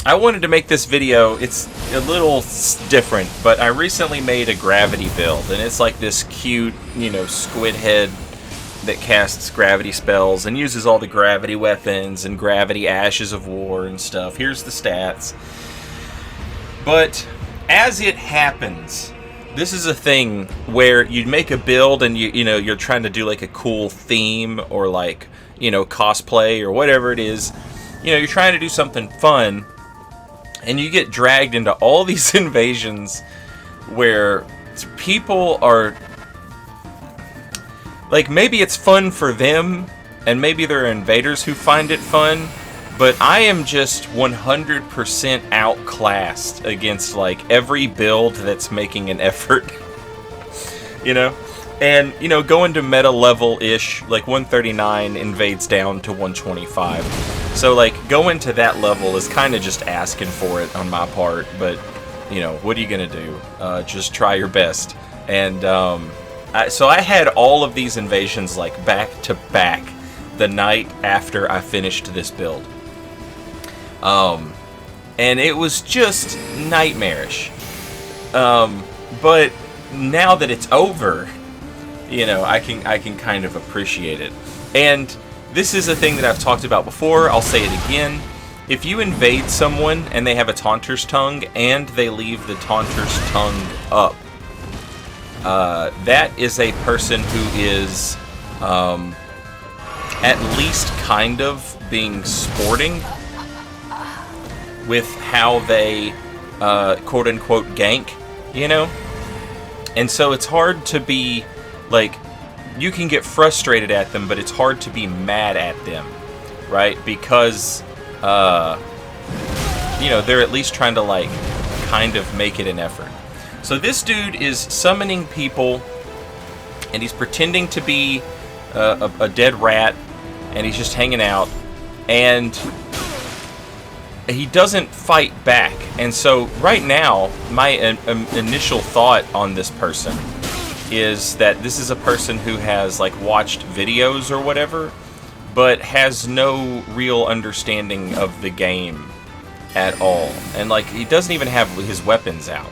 I wanted to make this video. It's a little different, but I recently made a gravity build, and it's like this cute, you know, squid head that casts gravity spells and uses all the gravity weapons and gravity ashes of war and stuff. Here's the stats. But as it happens, this is a thing where you'd make a build and you know, you're trying to do like a cool theme or like, you know, cosplay or whatever it is. You know, you're trying to do something fun and you get dragged into all these invasions where people are like, maybe it's fun for them and maybe there are invaders who find it fun, but I am just 100% outclassed against like every build that's making an effort. You know? And, you know, going to meta level-ish, like 139 invades down to 125. So, like, going to that level is kind of just asking for it on my part. But, you know, what are you going to do? Just try your best. And, so I had all of these invasions, like, back to back the night after I finished this build. And it was just nightmarish. But now that it's over, you know, I can kind of appreciate it. And this is a thing that I've talked about before. I'll say it again. If you invade someone and they have a Taunter's Tongue and they leave the Taunter's Tongue up, that is a person who is at least kind of being sporting with how they quote-unquote gank, you know? And so it's hard to be, like, you can get frustrated at them, but it's hard to be mad at them, right? Because, you know, they're at least trying to, like, kind of make it an effort. So this dude is summoning people, and he's pretending to be a dead rat, and he's just hanging out, and he doesn't fight back. And so right now, my initial thought on this person is that this is a person who has like watched videos or whatever, but has no real understanding of the game at all. And like, he doesn't even have his weapons out.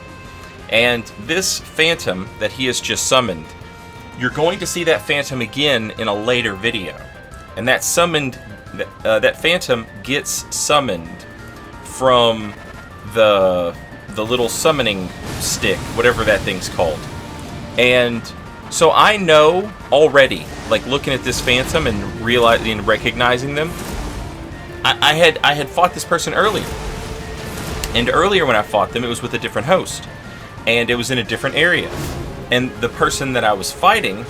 And this phantom that he has just summoned, you're going to see that phantom again in a later video. And that phantom gets summoned from the little summoning stick, whatever that thing's called. And so I know already, like looking at this phantom and realizing and recognizing them, I had fought this person earlier. And earlier when I fought them, it was with a different host. And it was in a different area. And the person that I was fighting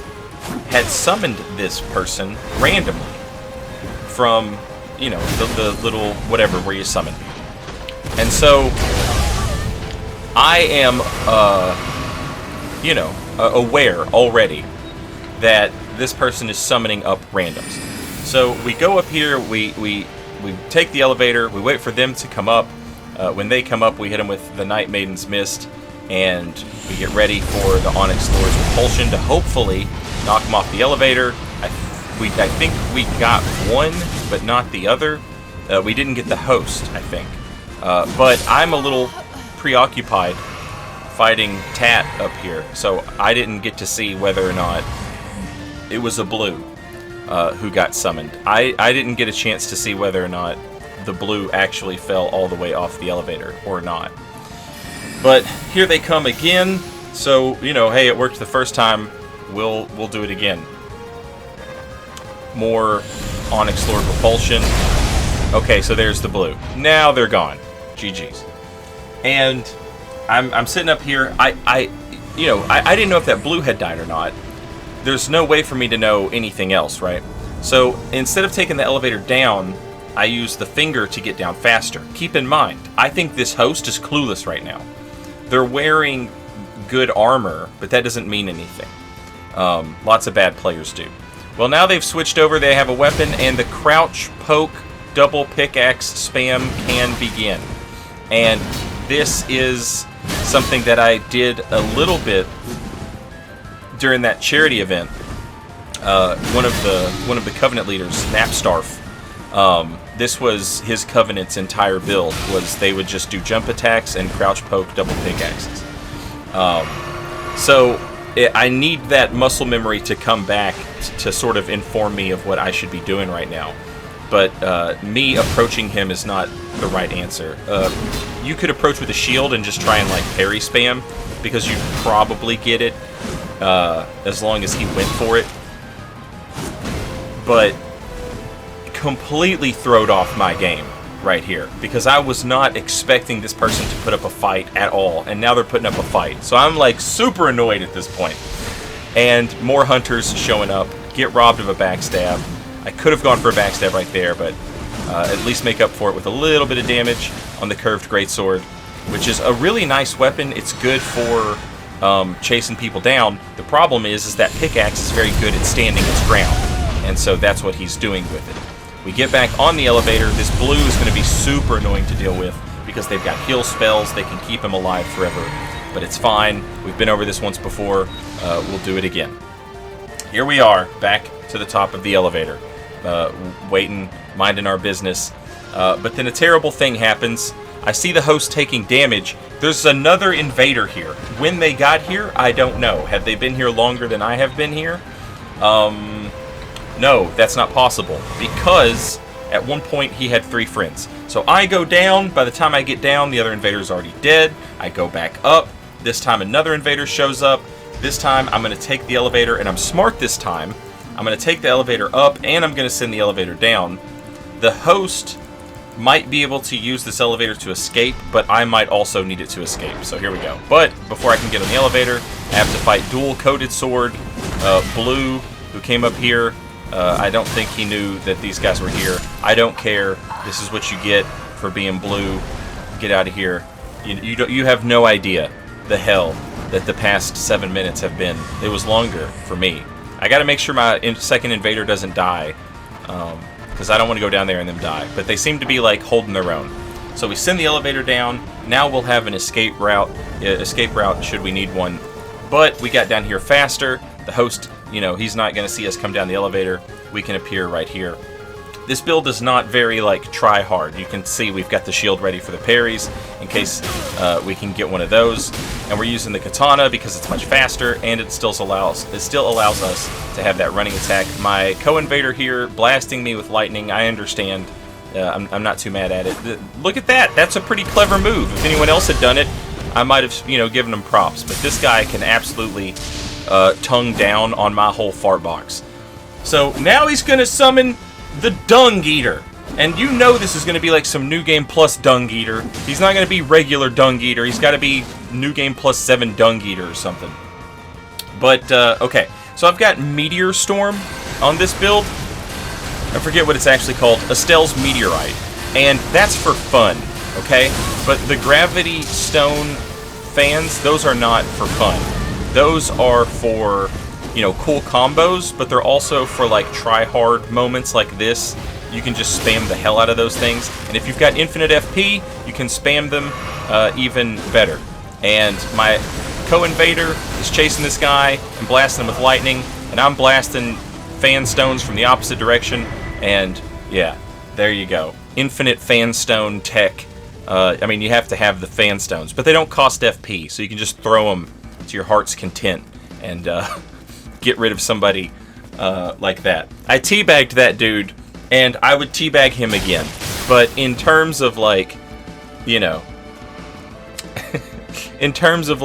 had summoned this person randomly from, you know, the little whatever where you summon. And so I am, you know, aware already that this person is summoning up randoms. So we go up here, we take the elevator, we wait for them to come up. When they come up, we hit them with the Night Maiden's Mist, and we get ready for the Onyx Lord's Repulsion to hopefully knock them off the elevator. I think we got one, but not the other. We didn't get the host, I think. But I'm a little preoccupied fighting Tat up here, so I didn't get to see whether or not it was a blue who got summoned. I didn't get a chance to see whether or not the blue actually fell all the way off the elevator or not. But here they come again, so, you know, hey, it worked the first time, we'll do it again. More Onyx Lord Repulsion. Okay, so there's the blue. Now they're gone. GG's. And I'm sitting up here. I didn't know if that blue had died or not. There's no way for me to know anything else, right? So instead of taking the elevator down, I use the finger to get down faster. Keep in mind, I think this host is clueless right now. They're wearing good armor, but that doesn't mean anything. Lots of bad players do. Well, now they've switched over. They have a weapon, and the crouch, poke, double pickaxe spam can begin. And this is something that I did a little bit during that charity event. One of the Covenant leaders, Napstarf, this was his Covenant's entire build, was they would just do jump attacks and crouch poke double pickaxes. I need that muscle memory to come back to sort of inform me of what I should be doing right now. But me approaching him is not the right answer. You could approach with a shield and just try and like parry spam, because you'd probably get it as long as he went for it. But completely throwed off my game right here, because I was not expecting this person to put up a fight at all, and now they're putting up a fight. So I'm like super annoyed at this point. And more hunters showing up, get robbed of a backstab. I could have gone for a backstab right there, but at least make up for it with a little bit of damage on the curved greatsword, which is a really nice weapon. It's good for chasing people down. The problem is that pickaxe is very good at standing its ground, and so that's what he's doing with it. We get back on the elevator. This blue is going to be super annoying to deal with because they've got heal spells. They can keep him alive forever, but it's fine. We've been over this once before. We'll do it again. Here we are, back to the top of the elevator, waiting, minding our business. But then a terrible thing happens. I see the host taking damage. There's another invader here. When they got here, I don't know. Have they been here longer than I have been here? No, that's not possible, because at one point he had 3 friends. So I go down. By the time I get down, the other invader's already dead. I go back up. This time another invader shows up. This time I'm going to take the elevator, and I'm smart this time. I'm going to take the elevator up, and I'm going to send the elevator down. The host might be able to use this elevator to escape, but I might also need it to escape. So here we go. But before I can get on the elevator, I have to fight dual-coated sword, Blue, who came up here. I don't think he knew that these guys were here. I don't care. This is what you get for being blue. Get out of here. You have no idea the hell that the past 7 minutes have been. It was longer for me. I got to make sure my second invader doesn't die, because I don't want to go down there and them die. But they seem to be like holding their own. So we send the elevator down. Now we'll have an escape route should we need one. But we got down here faster. The host, he's not going to see us come down the elevator. We can appear right here. This build is not very, try hard. You can see we've got the shield ready for the parries in case we can get one of those. And we're using the katana because it's much faster, and it still allows us to have that running attack. My co-invader here blasting me with lightning, I understand. I'm not too mad at it. Look at that. That's a pretty clever move. If anyone else had done it, I might have, given him props. But this guy can absolutely tongue down on my whole fart box. So now he's going to summon the Dung Eater. And this is going to be like some New Game Plus Dung Eater. He's not going to be regular Dung Eater. He's got to be New Game Plus 7 Dung Eater or something. But, okay. So I've got Meteor Storm on this build. I forget what it's actually called. Estelle's Meteorite. And that's for fun, okay? But the Gravity Stone fans, those are not for fun. Those are for, cool combos, but they're also for, try-hard moments like this. You can just spam the hell out of those things. And if you've got infinite FP, you can spam them even better. And my co-invader is chasing this guy and blasting him with lightning, and I'm blasting fan stones from the opposite direction. And, yeah, there you go. Infinite fan stone tech. You have to have the fan stones, but they don't cost FP, so you can just throw them to your heart's content and get rid of somebody like that. I teabagged that dude, and I would teabag him again. But in terms of, in terms of,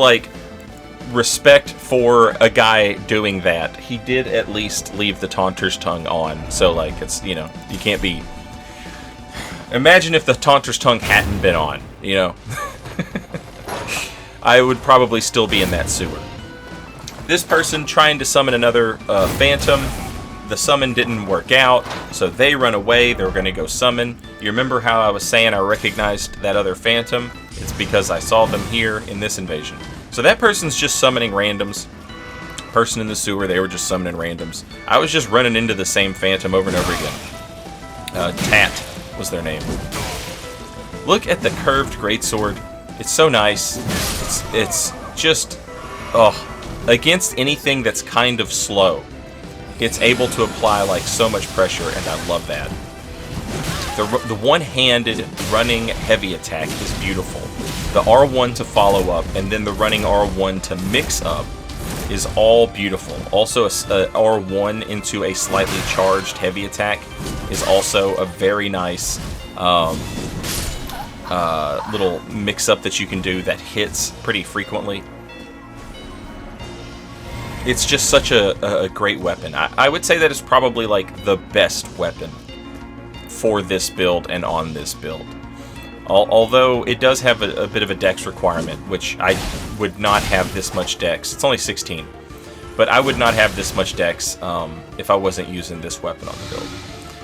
respect for a guy doing that, he did at least leave the Taunter's Tongue on. So, it's, you can't be... Imagine if the Taunter's Tongue hadn't been on, I would probably still be in that sewer. This person trying to summon another phantom. The summon didn't work out, so they run away. They were going to go summon. You remember how I was saying I recognized that other phantom? It's because I saw them here in this invasion. So that person's just summoning randoms. Person in the sewer, they were just summoning randoms. I was just running into the same phantom over and over again. Tat was their name. Look at the curved greatsword. It's so nice. It's just, against anything that's kind of slow, it's able to apply so much pressure, and I love that. The one-handed running heavy attack is beautiful. The R1 to follow up, and then the running R1 to mix up is all beautiful. Also, a R1 into a slightly charged heavy attack is also a very nice little mix-up that you can do that hits pretty frequently. It's just such a great weapon. I would say that it's probably like the best weapon for this build and on this build. Although it does have a bit of a dex requirement, which I would not have this much dex. It's only 16, but I would not have this much dex if I wasn't using this weapon on the build.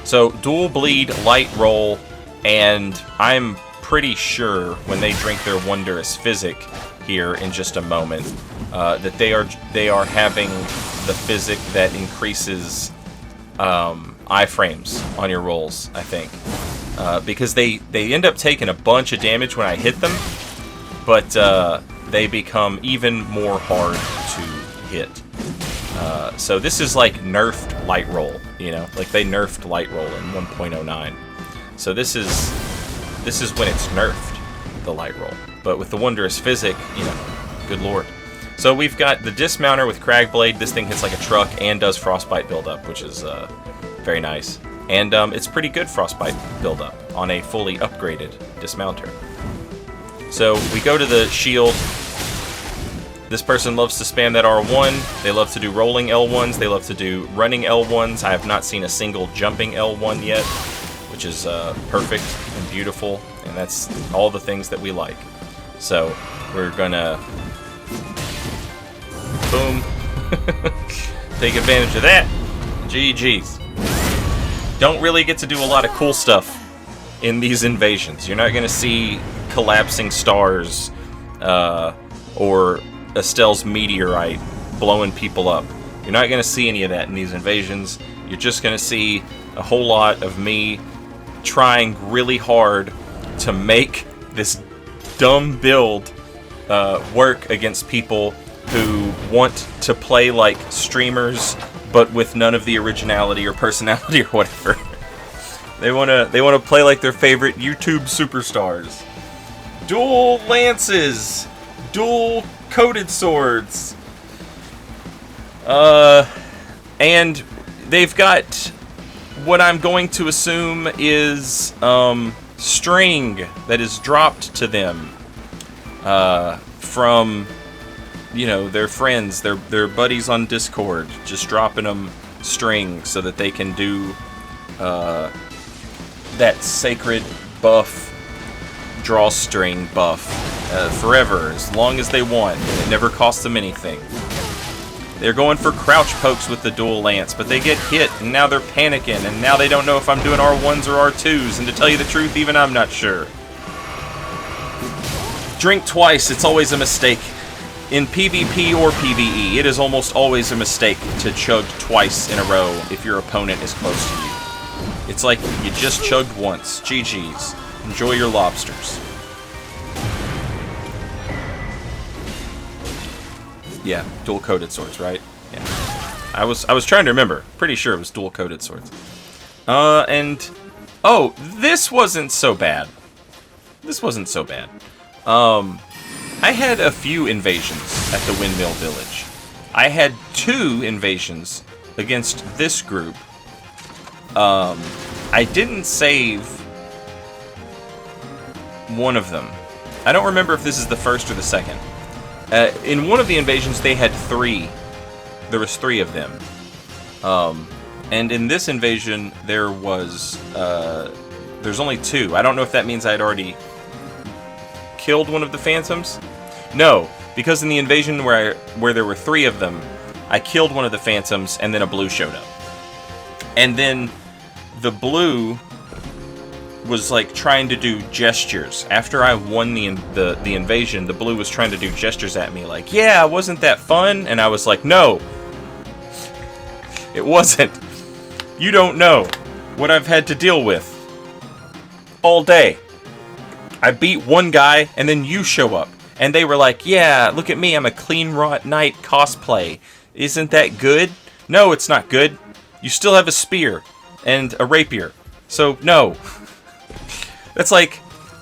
So dual bleed, light roll, and I'm pretty sure when they drink their wondrous physic here in just a moment that they are having the physic that increases iframes on your rolls, I think. Because they end up taking a bunch of damage when I hit them, but they become even more hard to hit. So this is like nerfed light roll, you know, like they nerfed light roll in 1.09. So this is when it's nerfed, the light roll. But with the wondrous physic, you know, good lord. So we've got the dismounter with Cragblade. This thing hits like a truck and does frostbite buildup, which is very nice. And it's pretty good frostbite buildup on a fully upgraded dismounter. So we go to the shield. This person loves to spam that R1. They love to do rolling L1s. They love to do running L1s. I have not seen a single jumping L1 yet, which is perfect and beautiful. And that's all the things that we like. So we're gonna boom. Take advantage of that. GG's. Don't really get to do a lot of cool stuff in these invasions. You're not going to see collapsing stars or Estelle's meteorite blowing people up. You're not going to see any of that in these invasions. You're just going to see a whole lot of me trying really hard to make this dumb build work against people who want to play like streamers, but with none of the originality or personality or whatever. They wanna play like their favorite YouTube superstars. Dual lances, dual coated swords, and they've got what I'm going to assume is string that is dropped to them from, you know, their friends, their buddies on Discord, just dropping them string so that they can do that sacred buff, drawstring buff, forever, as long as they want, and it never costs them anything. They're going for crouch pokes with the dual lance, but they get hit, and now they're panicking, and now they don't know if I'm doing R1s or R2s, and to tell you the truth, even I'm not sure. Drink twice, it's always a mistake. In PvP or PvE, it is almost always a mistake to chug twice in a row if your opponent is close to you. It's like you just chugged once. GG's. Enjoy your lobsters. Yeah, dual-coated swords, right? Yeah. I was trying to remember. Pretty sure it was dual-coated swords. And... oh, this wasn't so bad. This wasn't so bad. I had a few invasions at the Windmill Village. I had 2 invasions against this group. I didn't save one of them. I don't remember if this is the first or the second. In one of the invasions, they had 3. There was 3 of them. And in this invasion, there was... there's only 2. I don't know if that means I had already killed one of the phantoms. No, because in the invasion where there were 3 of them, I killed one of the phantoms, and then a blue showed up. And then the blue was like trying to do gestures. After I won the invasion, the blue was trying to do gestures at me like, yeah, wasn't that fun? And I was like, no, it wasn't. You don't know what I've had to deal with all day. I beat one guy, and then you show up. And they were like, yeah, look at me, I'm a Clean Rot Knight cosplay. Isn't that good? No, it's not good. You still have a spear and a rapier. So, no. That's like,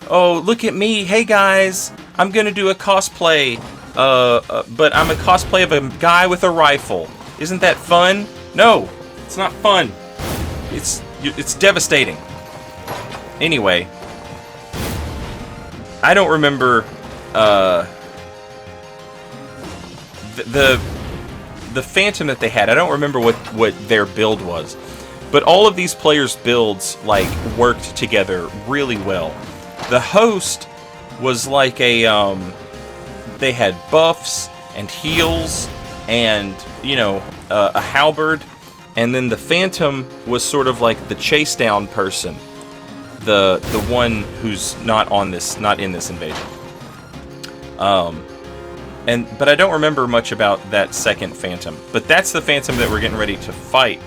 oh, look at me. Hey, guys, I'm going to do a cosplay. But I'm a cosplay of a guy with a rifle. Isn't that fun? No, it's not fun. It's devastating. Anyway, I don't remember the Phantom that they had. I don't remember what their build was. But all of these players' builds like worked together really well. The host was like a they had buffs and heals and, you know, a halberd, and then the Phantom was sort of like the chase down person, the one who's not in this invasion. But I don't remember much about that second Phantom. But that's the Phantom that we're getting ready to fight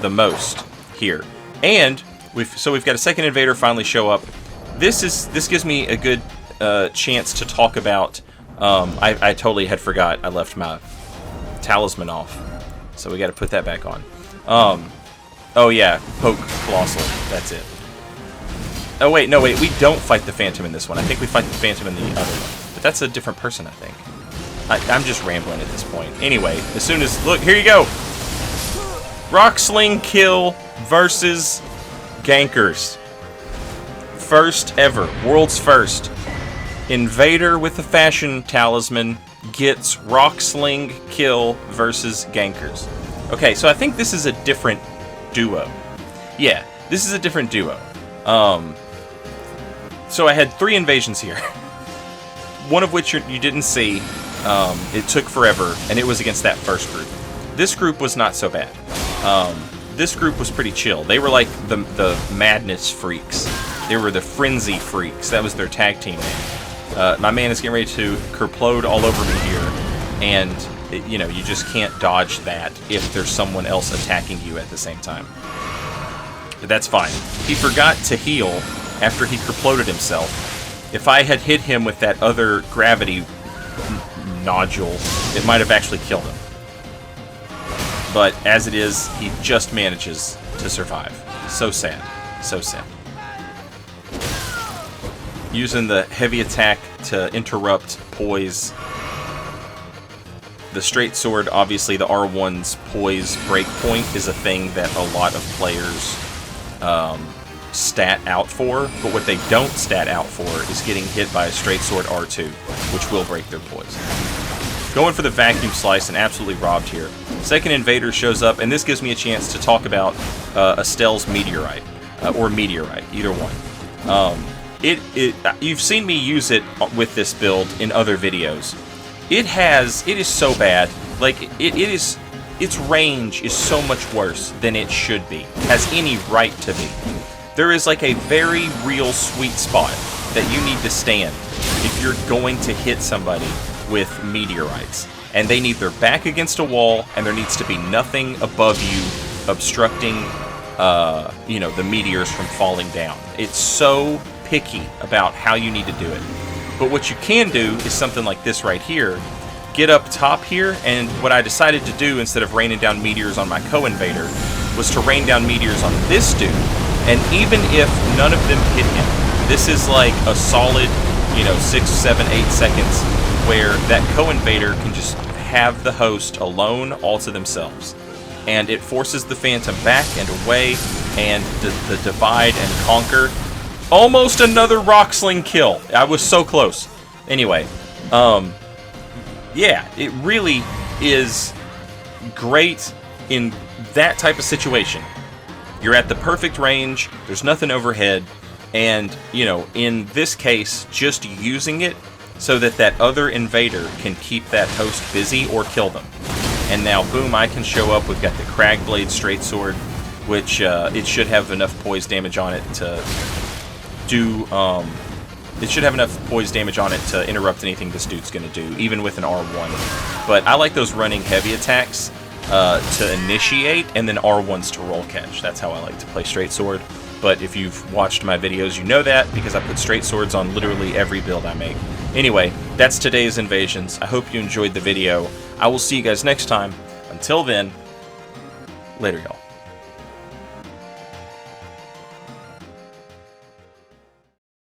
the most here. And we've got a second invader finally show up. This gives me a good chance to talk about. I totally had forgot. I left my talisman off, so we got to put that back on. Oh yeah, poke colossal. That's it. Oh wait, no wait. We don't fight the Phantom in this one. I think we fight the Phantom in the other one, but that's a different person. I think. I'm just rambling at this point. Anyway, as soon as look, here you go. Rock Sling Kill versus Gankers. First ever, world's first. Invader with a fashion talisman gets Rock Sling Kill versus Gankers. Okay, so I think this is a different duo. Yeah, this is a different duo. So I had 3 invasions here. One of which you didn't see. It took forever, and it was against that first group. This group was not so bad. This group was pretty chill. They were like the Madness Freaks. They were the Frenzy Freaks. That was their tag team name. My man is getting ready to kerplode all over me here, and you know, you just can't dodge that if there's someone else attacking you at the same time. But that's fine. He forgot to heal after he kerploded himself. If I had hit him with that other gravity nodule, it might have actually killed him. But as it is, he just manages to survive. So sad. So sad. Using the heavy attack to interrupt poise. The straight sword, obviously the R1's poise breakpoint is a thing that a lot of players stat out for, but what they don't stat out for is getting hit by a straight sword R2, which will break their poise. Going for the vacuum slice and absolutely robbed here. Second invader shows up, and this gives me a chance to talk about Estelle's meteorite, or meteorite, either one. You've seen me use it with this build in other videos. It is so bad. Like its range is so much worse than it should be. Has any right to be. There is like a very real sweet spot that you need to stand if you're going to hit somebody with meteorites. And they need their back against a wall, and there needs to be nothing above you obstructing, you know, the meteors from falling down. It's so picky about how you need to do it. But what you can do is something like this right here. Get up top here, and what I decided to do instead of raining down meteors on my co-invader was to rain down meteors on this dude. And even if none of them hit him, this is like a solid, you know, 6, 7, 8 seconds where that co-invader can just have the host alone all to themselves. And it forces the Phantom back and away, and the divide and conquer. Almost another Rock Sling Kill. I was so close. Anyway, yeah, it really is great in that type of situation. You're at the perfect range, there's nothing overhead, and, you know, in this case, just using it so that that other invader can keep that host busy or kill them. And now, boom, I can show up. We've got the Cragblade Straight Sword, which it should have enough poise damage on it to do... it should have enough poise damage on it to interrupt anything this dude's going to do, even with an R1. But I like those running heavy attacks to initiate, and then R1s to roll catch. That's how I like to play Straight Sword. But if you've watched my videos, you know that, because I put Straight Swords on literally every build I make. Anyway, that's today's invasions. I hope you enjoyed the video. I will see you guys next time. Until then, later, y'all.